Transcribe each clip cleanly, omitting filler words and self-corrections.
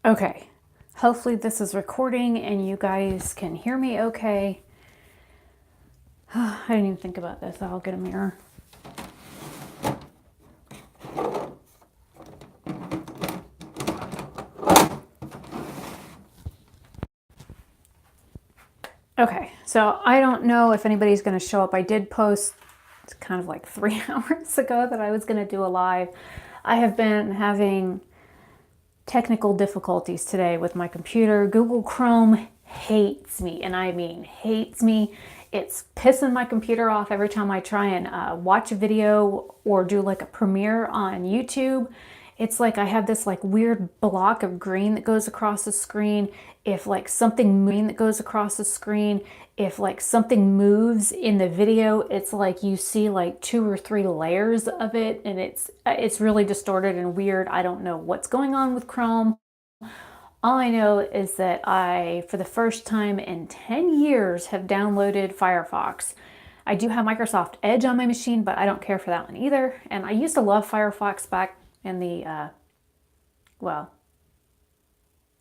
Okay, hopefully this is recording and you guys can hear me okay. I didn't even think about this. I'll get a mirror. Okay, so I don't know if anybody's going to show up. I did post kind of like 3 hours ago that I was going to do a live. I have been having technical difficulties today with my computer. Google Chrome hates me, and I mean hates me. It's pissing my computer off every time I try and watch a video or do like a premiere on YouTube. It's like I have this like weird block of green that goes across the screen. If like something green that goes across the screen, if like something moves in the video, it's like you see like 2 or 3 layers of it, and it's really distorted and weird. I don't know what's going on with Chrome. All I know is that I, for the first time in 10 years, have downloaded Firefox. I do have Microsoft Edge on my machine, but I don't care for that one either. And I used to love Firefox back in the, well,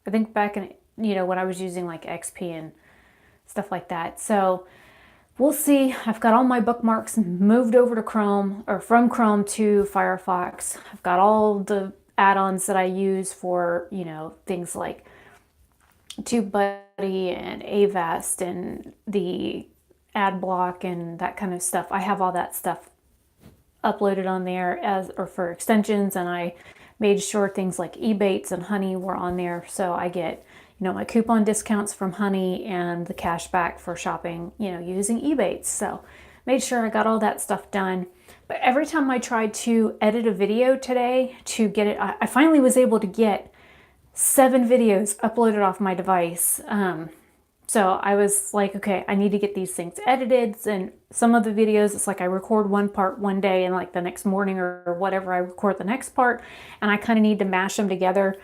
I think back in, when I was using like XP and stuff like that. So we'll see. I've got all my bookmarks moved over to Chrome, or from Chrome to Firefox. I've got all the add-ons that I use for, things like TubeBuddy and Avast and the ad block and that kind of stuff. I have all that stuff uploaded on there or for extensions, and I made sure things like Ebates and Honey were on there, so I get my coupon discounts from Honey and the cash back for shopping using Ebates. So made sure I got all that stuff done. But every time I tried to edit a video today to get it, I finally was able to get 7 videos uploaded off my device. So I was like, okay, I need to get these things edited. And some of the videos, it's like I record one part one day and like the next morning or whatever, I record the next part, and I kind of need to mash them together.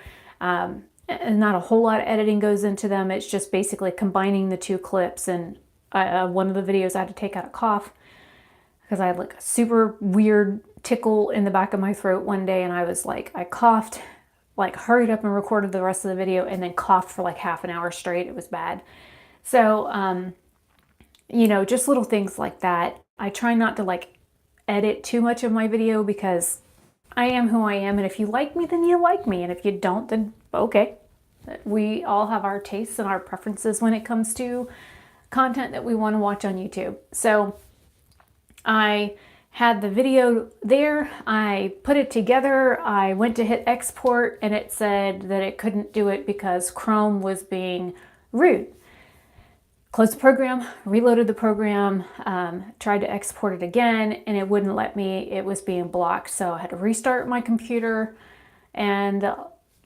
And not a whole lot of editing goes into them. It's just basically combining the 2 clips. And one of the videos I had to take out a cough because I had like a super weird tickle in the back of my throat one day, and I was like, I coughed, like hurried up and recorded the rest of the video, and then coughed for like half an hour straight. It was bad. So, just little things like that. I try not to like edit too much of my video because I am who I am, and if you like me, then you like me, and if you don't, then okay. We all have our tastes and our preferences when it comes to content that we want to watch on YouTube. So I had the video there, I put it together, I went to hit export, and it said that it couldn't do it because Chrome was being rude. Closed the program, reloaded the program, tried to export it again, and it wouldn't let me. It was being blocked. So I had to restart my computer and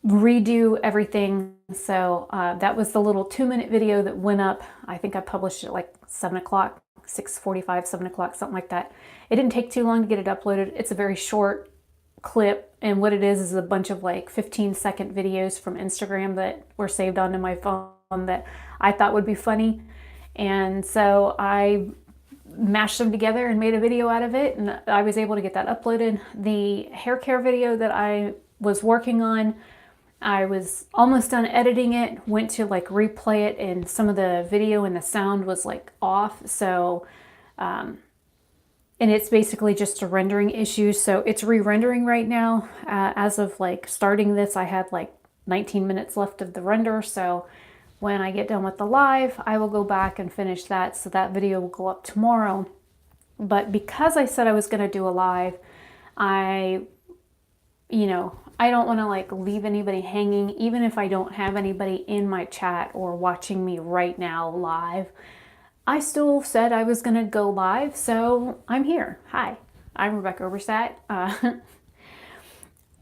redo everything. So that was the little 2-minute video that went up. I think I published it like 7 o'clock, 6:45, 7 o'clock, something like that. It didn't take too long to get it uploaded. It's a very short clip, and what it is a bunch of like 15-second videos from Instagram that were saved onto my phone that I thought would be funny. And so I mashed them together and made a video out of it, and I was able to get that uploaded. The hair care video that I was working on, I was almost done editing it, went to like replay it, and some of the video and the sound was like off. So, and it's basically just a rendering issue. So it's re-rendering right now. As of like starting this, I had like 19 minutes left of the render. So when I get done with the live, I will go back and finish that. So that video will go up tomorrow. But because I said I was going to do a live, I don't want to like leave anybody hanging, even if I don't have anybody in my chat or watching me right now live. I still said I was going to go live, so I'm here. Hi, I'm Rebecca Oberstadt.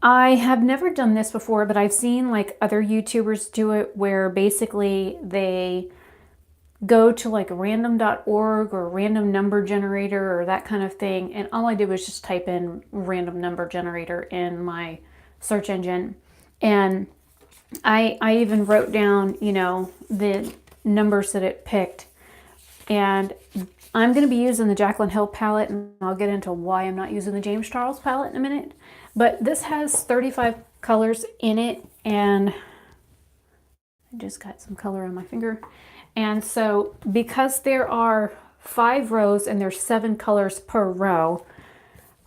I have never done this before, but I've seen like other YouTubers do it where basically they go to like random.org or random number generator or that kind of thing. And all I did was just type in random number generator in my search engine. And I even wrote down, the numbers that it picked. And I'm going to be using the Jaclyn Hill palette, and I'll get into why I'm not using the James Charles palette in a minute. But this has 35 colors in it, and I just got some color on my finger. And so because there are 5 rows and there's 7 colors per row,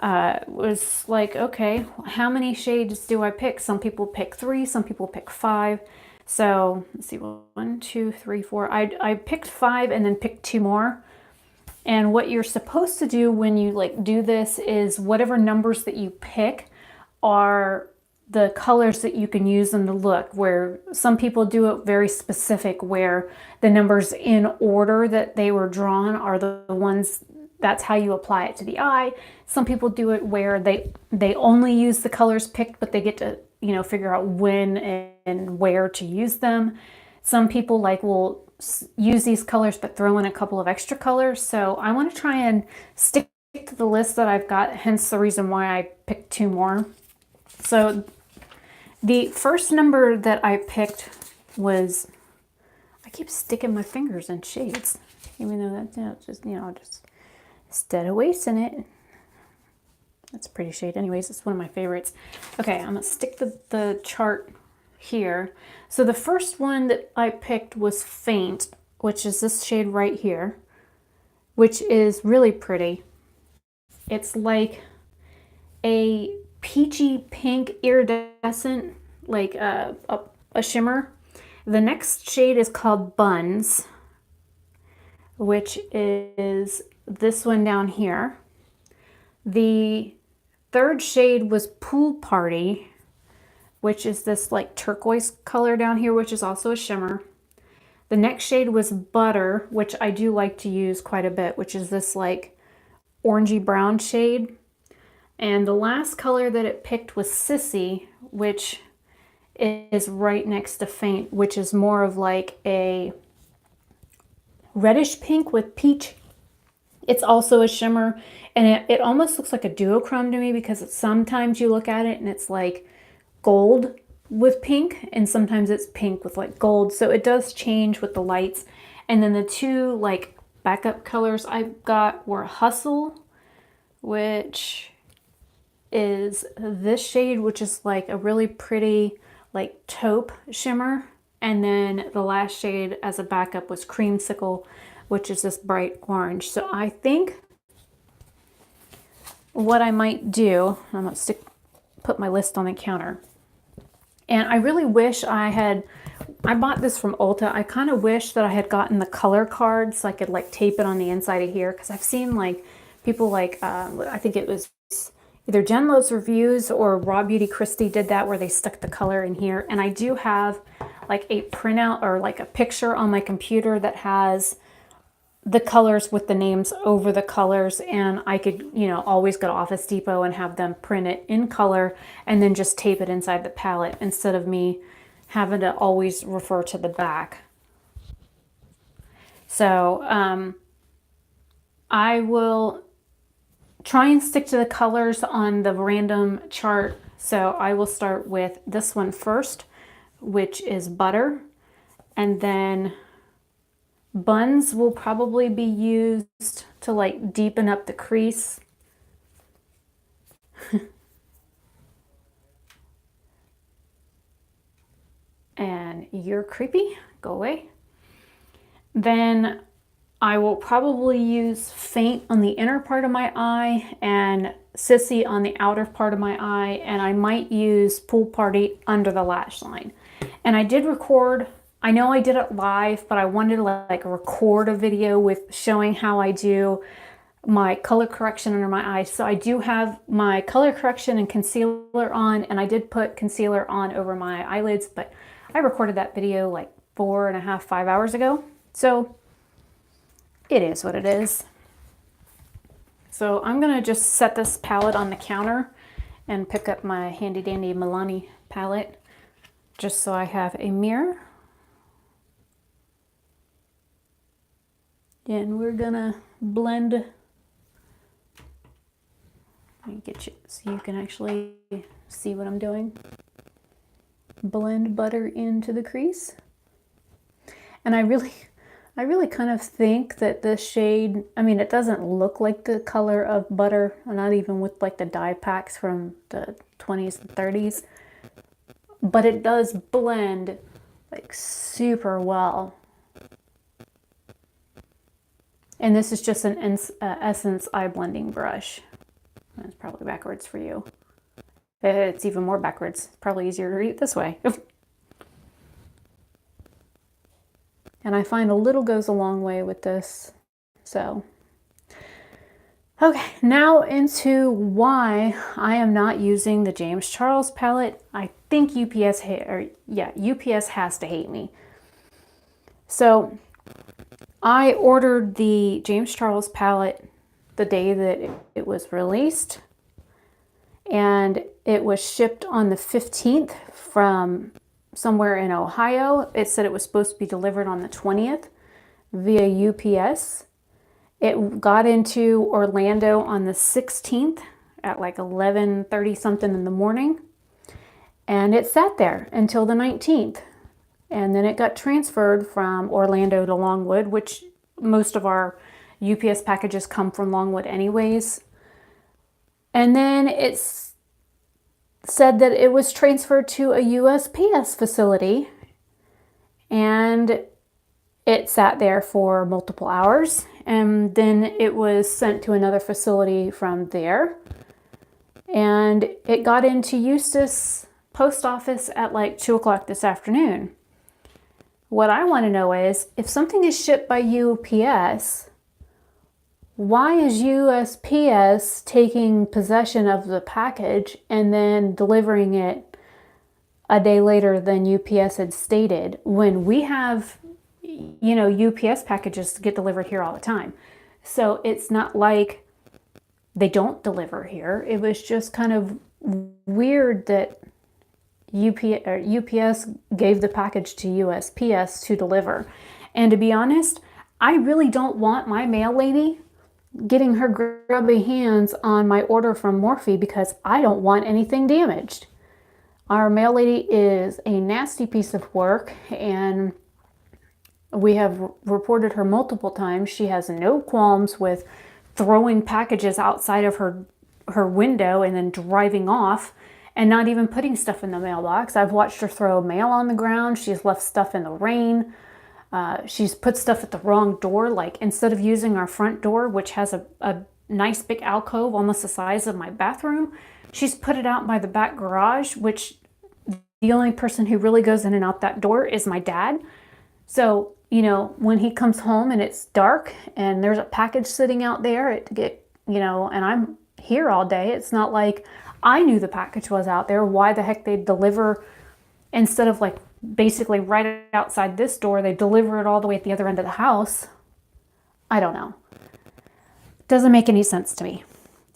was like, okay, how many shades do I pick? Some people pick 3, some people pick 5. So let's see, 1, 2, 3, 4. I picked 5 and then picked 2 more. And what you're supposed to do when you like do this is whatever numbers that you pick are the colors that you can use in the look, where some people do it very specific, where the numbers in order that they were drawn are the ones, that's how you apply it to the eye. Some people do it where they only use the colors picked, but they get to, you know, figure out when and where to use them. Some people like will use these colors but throw in a couple of extra colors. So I want to try and stick to the list that I've got, hence the reason why I picked 2 more. So the first number that I picked was, I keep sticking my fingers in shades, even though that's, you know, just instead of wasting it. That's a pretty shade. Anyways, it's one of my favorites. Okay, I'm gonna stick the chart here. So the first one that I picked was Faint, which is this shade right here, which is really pretty. It's like a peachy pink iridescent, like a shimmer. The next shade is called Buns, which is this one down here. The third shade was Pool Party, which is this like turquoise color down here, which is also a shimmer. The next shade was Butter, which I do like to use quite a bit, which is this like orangey brown shade. And the last color that it picked was Sissy, which is right next to Faint, which is more of like a reddish pink with peach. It's also a shimmer, and it almost looks like a duochrome to me, because sometimes you look at it and it's like gold with pink, and sometimes it's pink with like gold. So it does change with the lights. And then the 2 like backup colors I got were Hustle, which is this shade, which is like a really pretty like taupe shimmer. And then the last shade as a backup was Creamsicle, which is this bright orange. So I think what I might do, I'm gonna put my list on the counter. And I really wish I bought this from Ulta. I kind of wish that I had gotten the color card so I could like tape it on the inside of here, because I've seen like people like, I think it was either Jen Love's Reviews or Raw Beauty Christie did that, where they stuck the color in here. And I do have like a printout or like a picture on my computer that has the colors with the names over the colors, and I could, you know, always go to Office Depot and have them print it in color and then just tape it inside the palette, instead of me having to always refer to the back. So I will try and stick to the colors on the random chart. So I will start with this one first, which is Butter, and then Buns will probably be used to like deepen up the crease. And you're creepy, go away. Then I will probably use Faint on the inner part of my eye and Sissy on the outer part of my eye, and I might use Pool Party under the lash line. And I did record, I know I did it live, but I wanted to like record a video with showing how I do my color correction under my eyes. So I do have my color correction and concealer on, and I did put concealer on over my eyelids, but I recorded that video like 4.5, 5 hours ago. So it is what it is. So I'm gonna just set this palette on the counter and pick up my handy dandy Milani palette, just so I have a mirror. And we're gonna blend. Let me get you so you can actually see what I'm doing. Blend Butter into the crease. And I really kind of think that this shade, I mean, it doesn't look like the color of Butter, not even with like the dye packs from the 20s and 30s, but it does blend like super well. And this is just an Essence eye blending brush. That's probably backwards for you. It's even more backwards. It's probably easier to read this way. And I find a little goes a long way with this. So, okay, now into why I am not using the James Charles palette. I think UPS has to hate me. So, I ordered the James Charles palette the day that it was released, and it was shipped on the 15th from somewhere in Ohio. It said it was supposed to be delivered on the 20th via UPS. It got into Orlando on the 16th at like 11:30 something in the morning, and it sat there until the 19th. And then it got transferred from Orlando to Longwood, which most of our UPS packages come from Longwood anyways. And then it's said that it was transferred to a USPS facility, and it sat there for multiple hours, and then it was sent to another facility from there, and it got into Eustis post office at like 2 o'clock this afternoon. What I want to know is, if something is shipped by UPS, why is USPS taking possession of the package and then delivering it a day later than UPS had stated, when we have, you know, UPS packages get delivered here all the time? So it's not like they don't deliver here. It was just kind of weird that UPS gave the package to USPS to deliver. And to be honest, I really don't want my mail lady getting her grubby hands on my order from Morphe, because I don't want anything damaged. Our mail lady is a nasty piece of work, and we have reported her multiple times. She has no qualms with throwing packages outside of her window and then driving off and not even putting stuff in the mailbox. I've watched her throw mail on the ground. She's left stuff in the rain. She's put stuff at the wrong door. Like, instead of using our front door, which has a nice big alcove almost the size of my bathroom, she's put it out by the back garage, which the only person who really goes in and out that door is my dad. So, you know, when he comes home and it's dark and there's a package sitting out there, and I'm here all day, it's not like I knew the package was out there. Why the heck they'd deliver, instead of like basically right outside this door, they deliver it all the way at the other end of the house? I don't know. Doesn't make any sense to me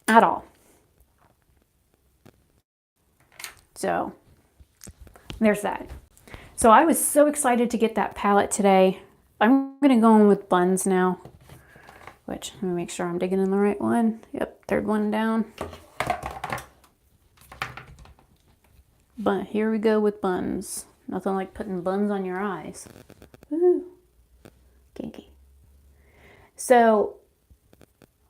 at all. So there's that. So I was so excited to get that palette today. I'm going to go in with buns now, which, let me make sure I'm digging in the right one. Yep, third one down. But here we go with buns. Nothing like putting buns on your eyes. Woo. Kinky. So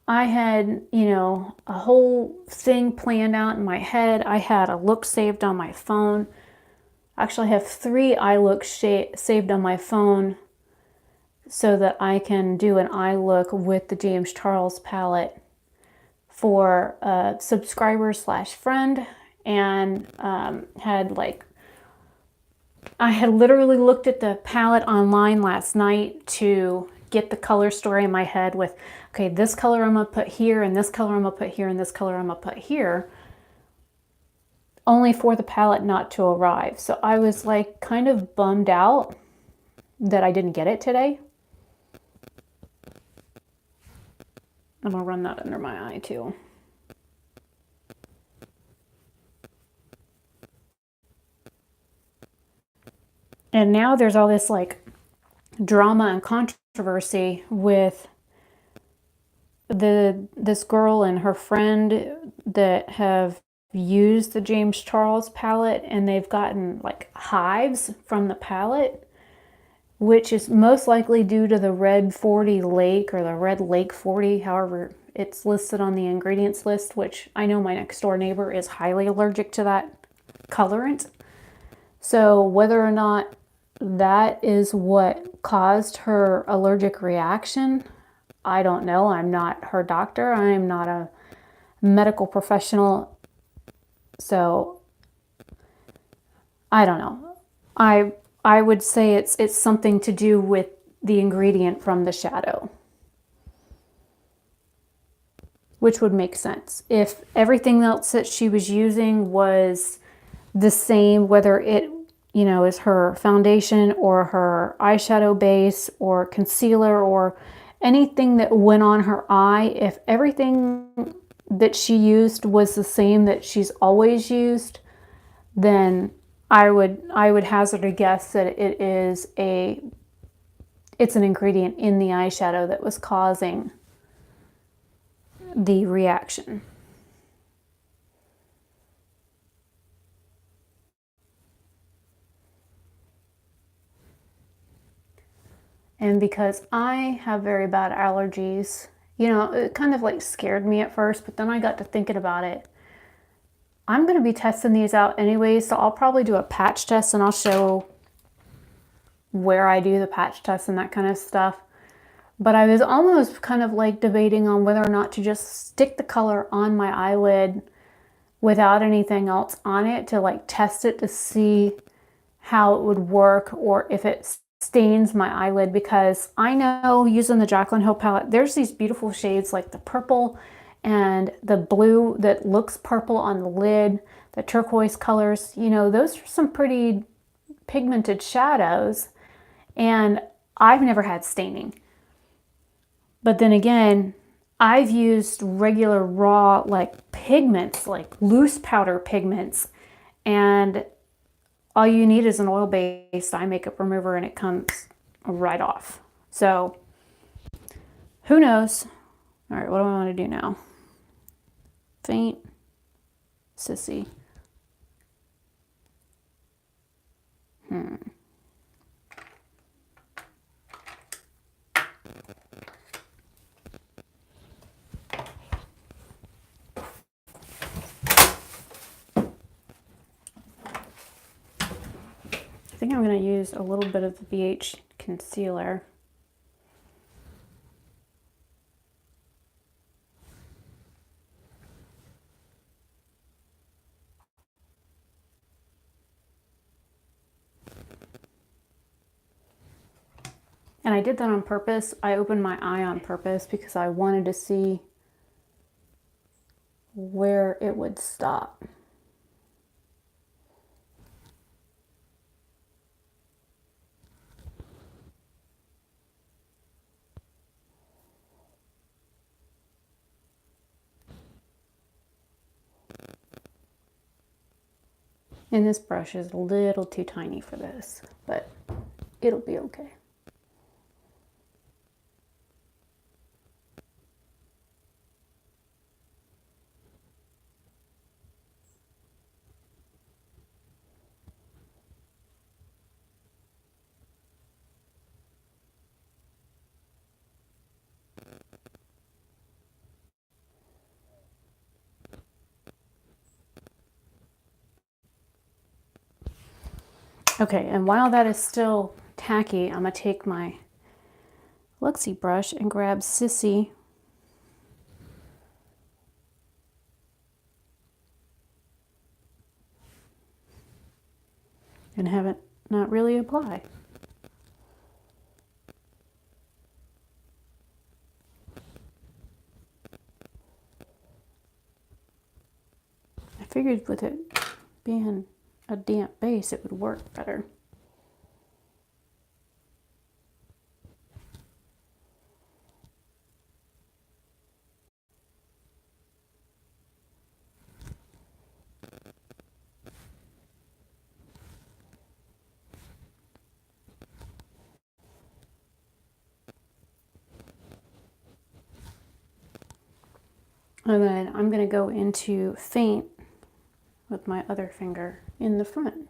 I had, a whole thing planned out in my head. I had a look saved on my phone. Actually, I have 3 eye looks saved on my phone so that I can do an eye look with the James Charles palette for a subscriber/friend. And I had literally looked at the palette online last night to get the color story in my head with, okay, this color I'm going to put here, and this color I'm going to put here, and this color I'm going to put here, only for the palette not to arrive. So I was like kind of bummed out that I didn't get it today. I'm going to run that under my eye too. And now there's all this like drama and controversy with this girl and her friend that have used the James Charles palette, and they've gotten like hives from the palette, which is most likely due to the Red 40 Lake or the Red Lake 40, however it's listed on the ingredients list, which I know my next door neighbor is highly allergic to that colorant. So whether or not that is what caused her allergic reaction. I don't know. I'm not her doctor. I am not a medical professional. So I don't know. I would say it's something to do with the ingredient from the shadow, which would make sense. If everything else that she was using was the same, whether it, is her foundation or her eyeshadow base or concealer or anything that went on her eye, if everything that she used was the same that she's always used, then I would hazard a guess that it's an ingredient in the eyeshadow that was causing the reaction. And because I have very bad allergies, it kind of like scared me at first, but then I got to thinking about it. I'm going to be testing these out anyway, so I'll probably do a patch test and I'll show where I do the patch test and that kind of stuff. But I was almost kind of like debating on whether or not to just stick the color on my eyelid without anything else on it to like test it to see how it would work, or if it stains my eyelid, because I know using the Jaclyn Hill palette, there's these beautiful shades like the purple and the blue that looks purple on the lid, the turquoise colors, those are some pretty pigmented shadows, and I've never had staining. But then again, I've used regular raw like pigments, like loose powder pigments, and all you need is an oil-based eye makeup remover and it comes right off. So who knows? All right, what do I want to do now? Faint, Sissy. I think I'm going to use a little bit of the BH concealer. And I did that on purpose. I opened my eye on purpose because I wanted to see where it would stop. And this brush is a little too tiny for this, but it'll be okay. Okay, and while that is still tacky, I'm going to take my Luxie brush and grab Sissy and have it not really apply. I figured with it being a damp base, it would work better. And then I'm going to go into faint with my other finger in the front.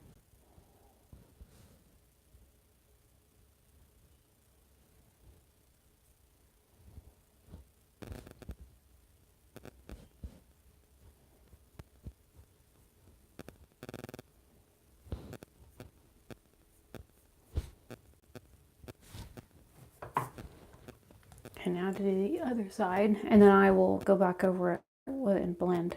And now to the other side, and then I will go back over it and blend.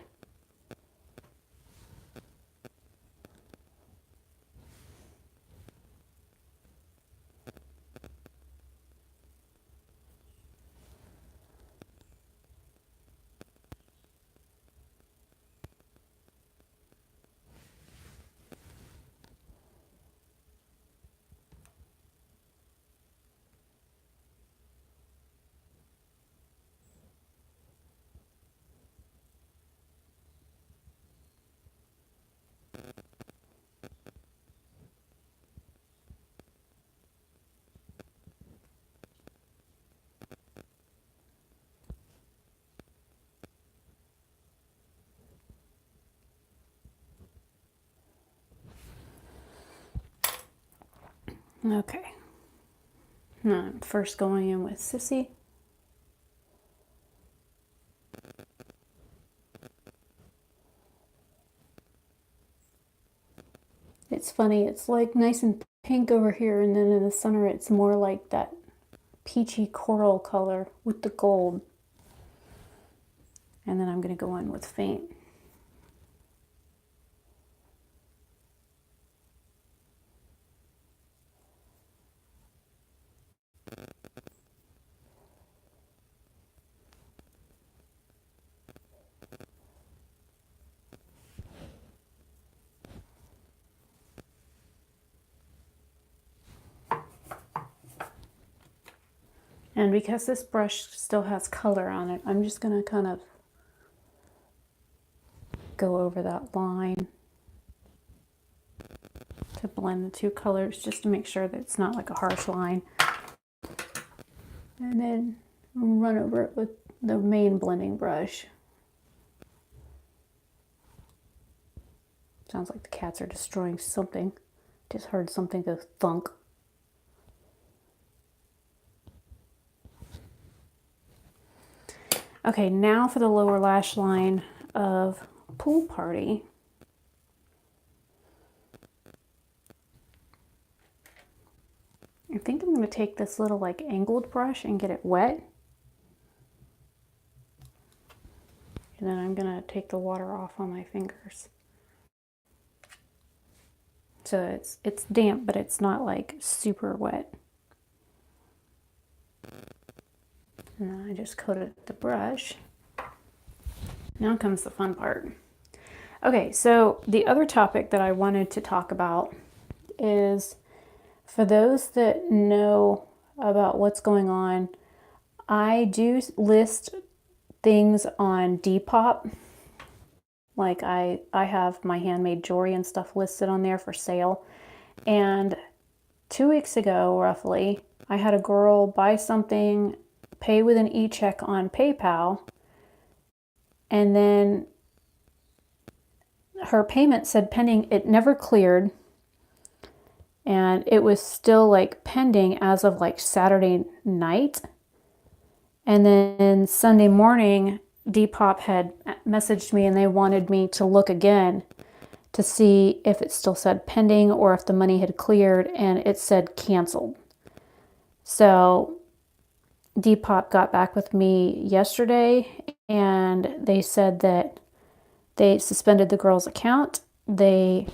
Okay. Now I'm first going in with Sissy. It's funny, it's like nice and pink over here, and then in the center it's more like that peachy coral color with the gold. And then I'm going to go in with faint. And because this brush still has color on it, I'm just going to kind of go over that line to blend the two colors, just to make sure that it's not like a harsh line. And then run over it with the main blending brush. Sounds like the cats are destroying something. Just heard something go thunk. Okay, now for the lower lash line of Pool Party. I think I'm going to take this little like angled brush and get it wet. And then I'm going to take the water off on my fingers. So it's damp, but it's not like super wet. And then I just coated the brush. Now comes the fun part. Okay, so the other topic that I wanted to talk about is, for those that know about what's going on, I do list things on Depop. Like I have my handmade jewelry and stuff listed on there for sale. And 2 weeks ago, roughly, I had a girl buy something, pay with an e-check on PayPal, and then her payment said pending. It never cleared, and it was still like pending as of like Saturday night. And then Sunday morning, Depop had messaged me and they wanted me to look again to see if it still said pending or if the money had cleared, and it said canceled. So Depop got back with me yesterday and they said that they suspended the girl's account. They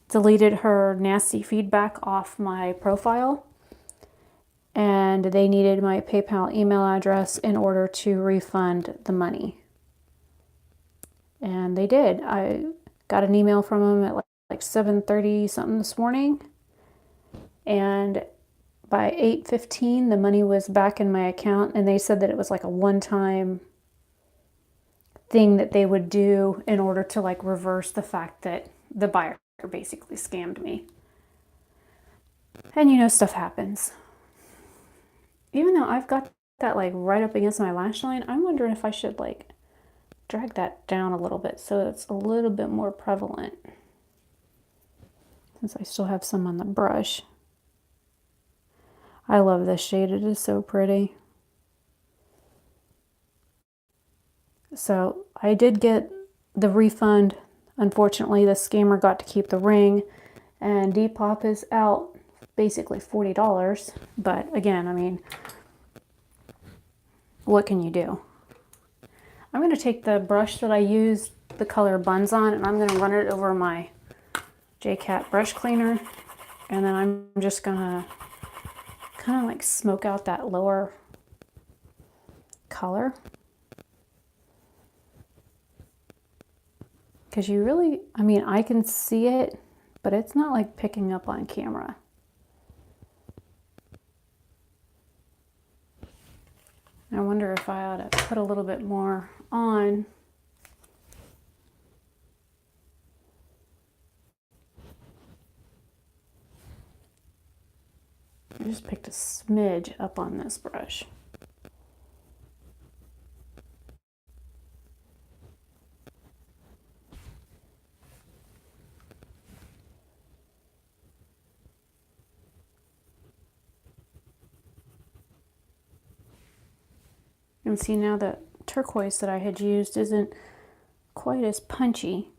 deleted her nasty feedback off my profile, and they needed my PayPal email address in order to refund the money. And they did. I got an email from them at like 7:30 something this morning, and by 8:15 the money was back in my account, and they said that it was like a one-time thing that they would do in order to like reverse the fact that the buyer basically scammed me. And you know, stuff happens. Even though I've got that like right up against my lash line, I'm wondering if I should like drag that down a little bit so it's a little bit more prevalent, since I still have some on the brush. I love this shade. It is so pretty. So I did get the refund. Unfortunately, the scammer got to keep the ring, and Depop is out basically $40. But again, I mean, what can you do? I'm going to take the brush that I used the color Buns on, and I'm going to run it over my J-Cat brush cleaner, and then I'm just going to kind of like smoke out that lower color. Because you really, I mean, I can see it, but it's not like picking up on camera. I wonder if I ought to put a little bit more on. I just picked a smidge up on this brush. And see, now that turquoise that I had used isn't quite as punchy.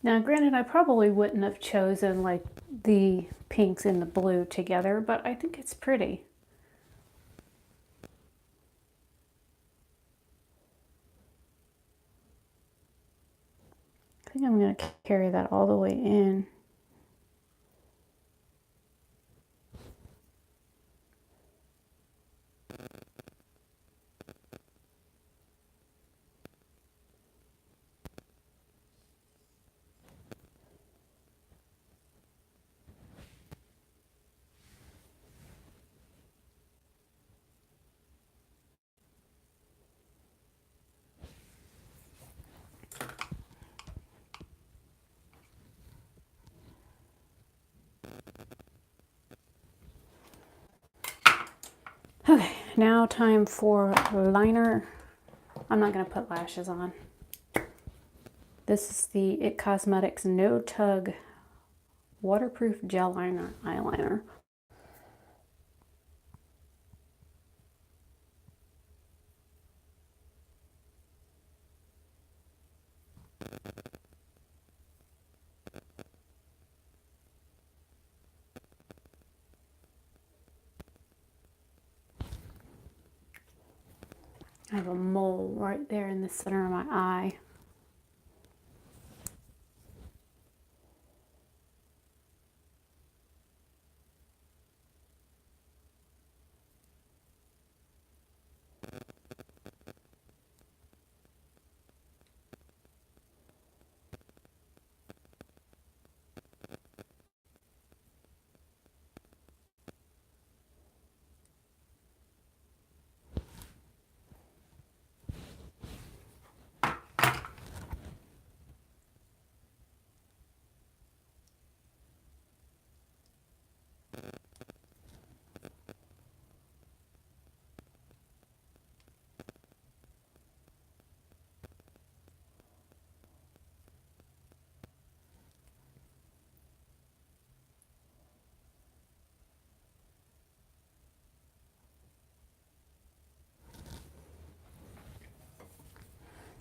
Now, granted, I probably wouldn't have chosen like the pinks and the blue together, but I think it's pretty. I think I'm going to carry that all the way in. Okay, now time for liner. I'm not going to put lashes on. This is the It Cosmetics No Tug Waterproof Gel Liner Eyeliner. I have a mole right there in the center of my eye.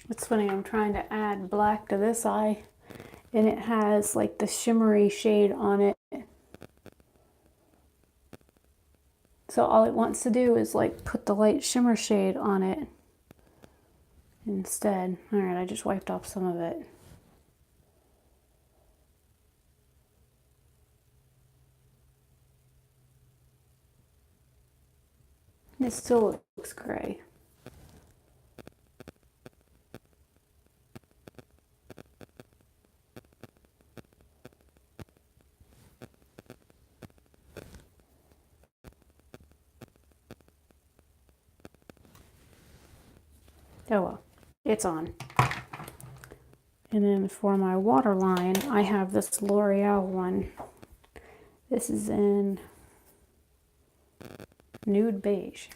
It's funny, I'm trying to add black to this eye, and it has like the shimmery shade on it. So all it wants to do is like put the light shimmer shade on it instead. All right, I just wiped off some of it. It still looks gray. Oh well, it's on. And then for my waterline, I have this L'Oreal one. This is in nude beige.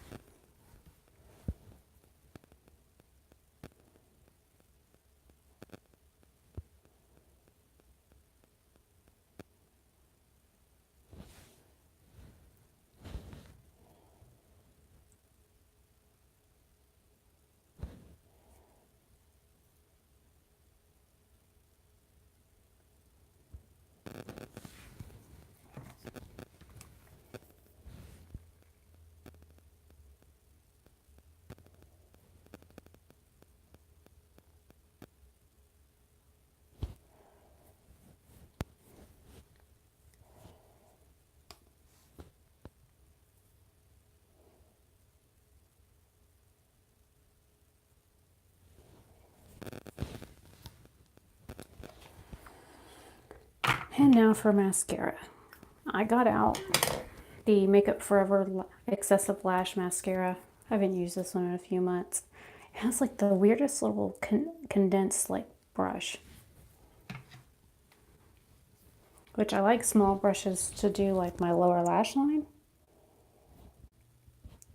And now for mascara. I got out the Makeup Forever Excessive Lash Mascara. I haven't used this one in a few months. It has like the weirdest little condensed like brush. Which I like small brushes to do like my lower lash line,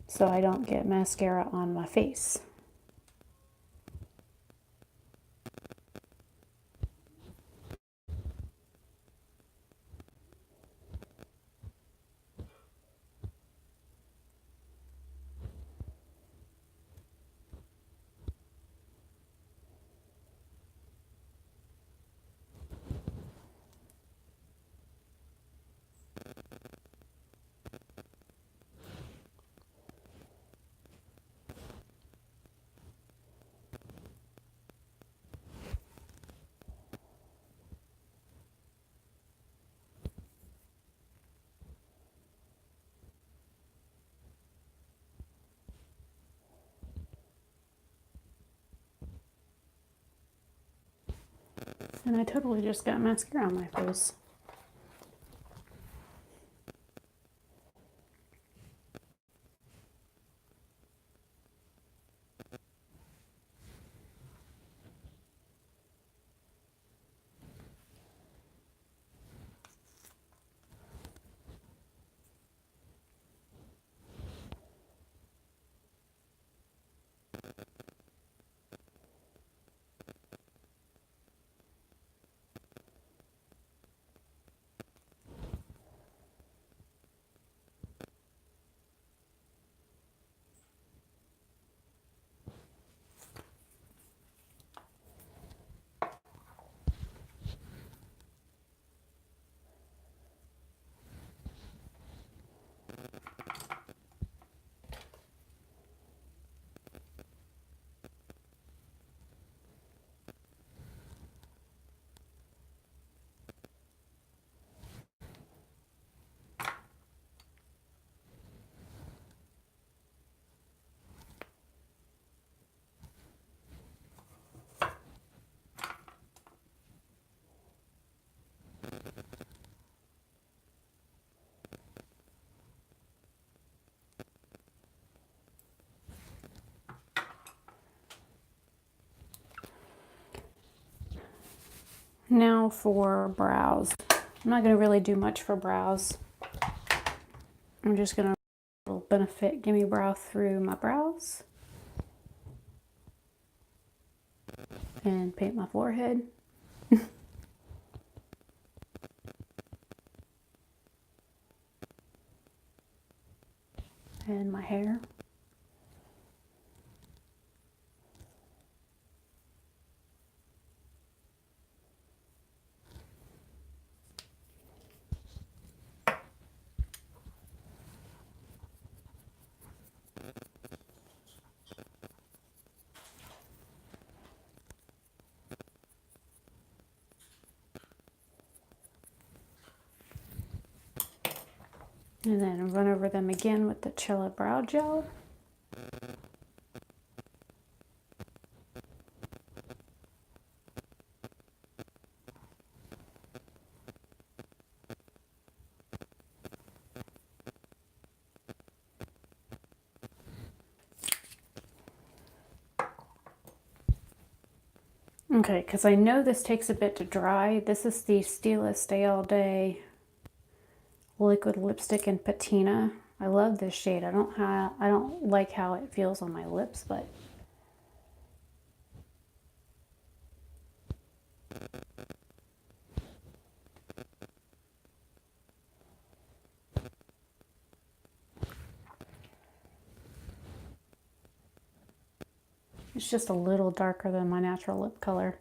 so I don't get mascara on my face. And I totally just got mascara on my face. Now for brows. I'm not going to really do much for brows. I'm just going to Benefit Gimme Brow through my brows and paint my forehead. And my hair. And then run over them again with the Cella Brow Gel. Okay, because I know this takes a bit to dry. This is the Stila Stay All Day liquid lipstick in patina. I love this shade. I don't like how it feels on my lips, but it's just a little darker than my natural lip color.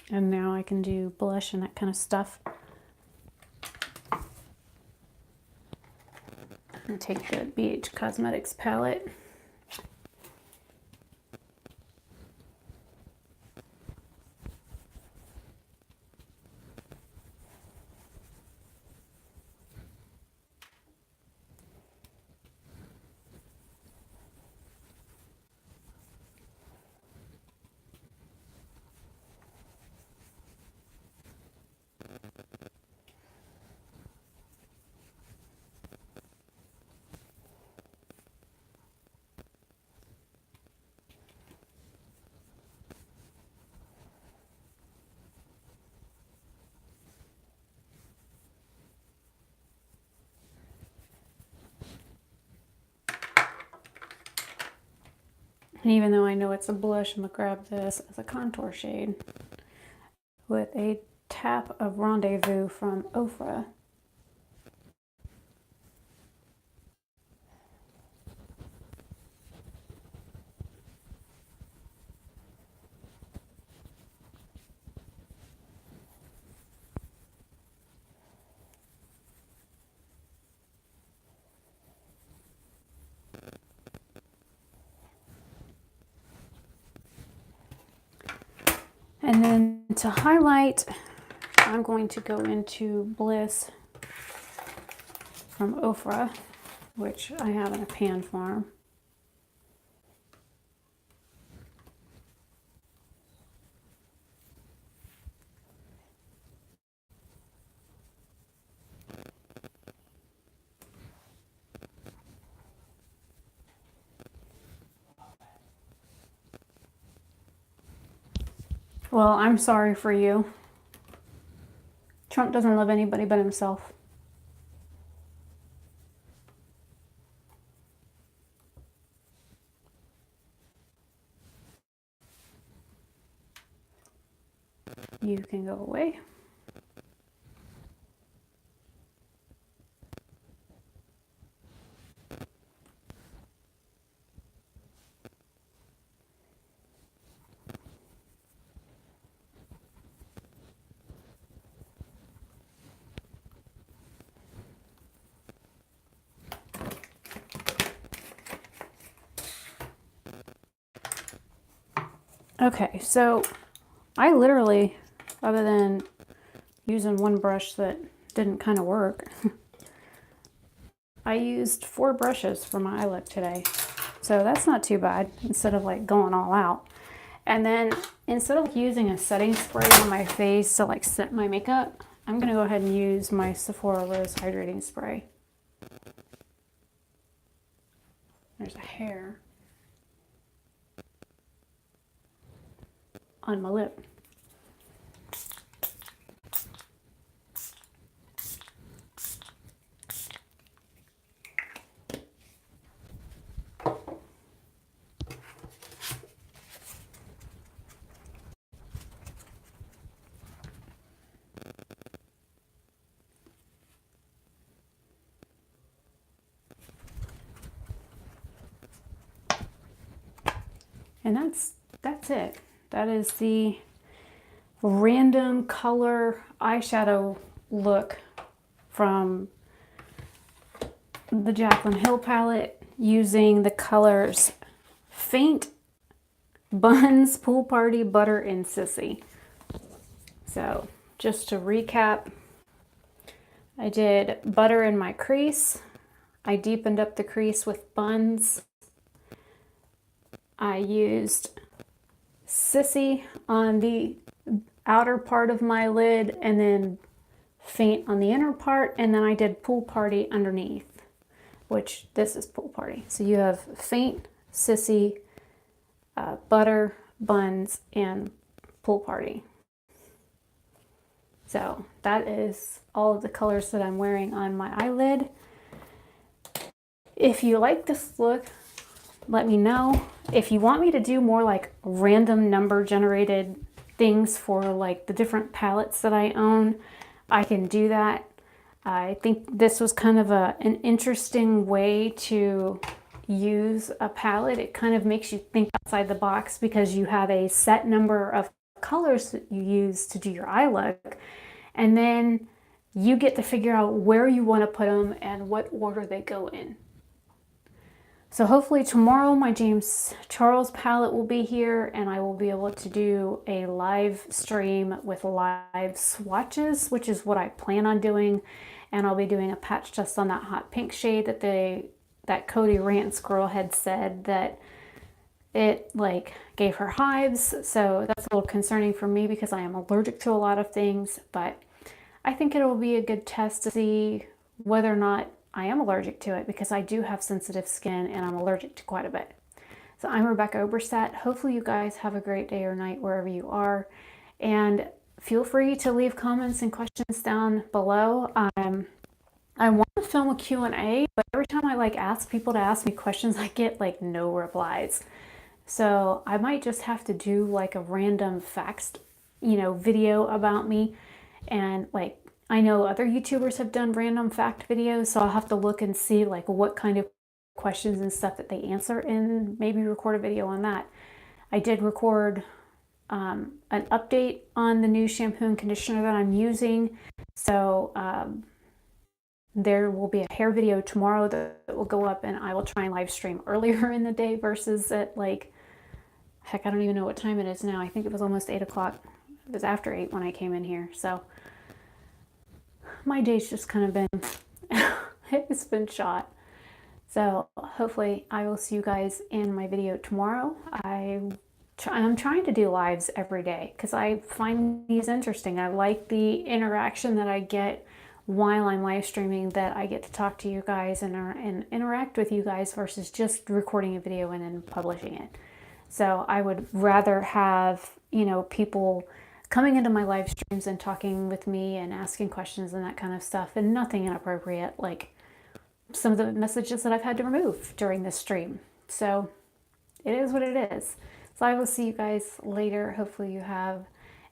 And now I can do blush and that kind of stuff. And take the BH Cosmetics palette. And even though I know it's a blush, I'm going to grab this as a contour shade with a tap of Rendezvous from Ofra. And then to highlight, I'm going to go into Bliss from Ofra, which I have in a pan form. Well, I'm sorry for you. Trump doesn't love anybody but himself. You can go away. Okay, so I literally, other than using one brush that didn't kind of work, I used 4 brushes for my eye look today. So that's not too bad, instead of like going all out. And then instead of using a setting spray on my face to like set my makeup, I'm gonna go ahead and use my Sephora Rose Hydrating Spray. There's a hair on my lip. And that's it. That is the random color eyeshadow look from the Jaclyn Hill palette using the colors Faint, Buns, Pool Party, Butter, and Sissy. So just to recap, I did butter in my crease. I deepened up the crease with Buns. I used Sissy on the outer part of my lid and then Faint on the inner part, and then I did Pool Party underneath, which this is Pool Party. So you have Faint, Sissy, Butter, Buns, and Pool Party. So that is all of the colors that I'm wearing on my eyelid. If you like this look, let me know. If you want me to do more like random number generated things for like the different palettes that I own, I can do that. I think this was kind of an interesting way to use a palette. It kind of makes you think outside the box because you have a set number of colors that you use to do your eye look, and then you get to figure out where you want to put them and what order they go in. So hopefully tomorrow my James Charles palette will be here and I will be able to do a live stream with live swatches, which is what I plan on doing. And I'll be doing a patch test on that hot pink shade that Cody Rants girl had said that it like gave her hives. So that's a little concerning for me because I am allergic to a lot of things, but I think it will be a good test to see whether or not I am allergic to it, because I do have sensitive skin and I'm allergic to quite a bit. So I'm Rebecca Oberstadt. Hopefully you guys have a great day or night wherever you are. And feel free to leave comments and questions down below. I want to film a Q&A, but every time I like ask people to ask me questions, I get like no replies. So I might just have to do like a random facts, video about me. And like, I know other YouTubers have done random fact videos, so I'll have to look and see like what kind of questions and stuff that they answer and maybe record a video on that. I did record an update on the new shampoo and conditioner that I'm using. So there will be a hair video tomorrow that will go up, and I will try and live stream earlier in the day versus at like, heck, I don't even know what time it is now. I think it was almost 8 o'clock. It was after 8 when I came in here. So my day's just kind of been, it's been shot. So hopefully I will see you guys in my video tomorrow. I'm trying to do lives every day because I find these interesting. I like the interaction that I get while I'm live streaming, that I get to talk to you guys and interact with you guys versus just recording a video and then publishing it. So I would rather have, people coming into my live streams and talking with me and asking questions and that kind of stuff, and nothing inappropriate like some of the messages that I've had to remove during this stream. So it is what it is. So I will see you guys later. Hopefully you have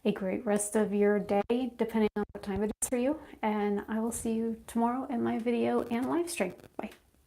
a great rest of your day, depending on what time it is for you. And I will see you tomorrow in my video and live stream. Bye.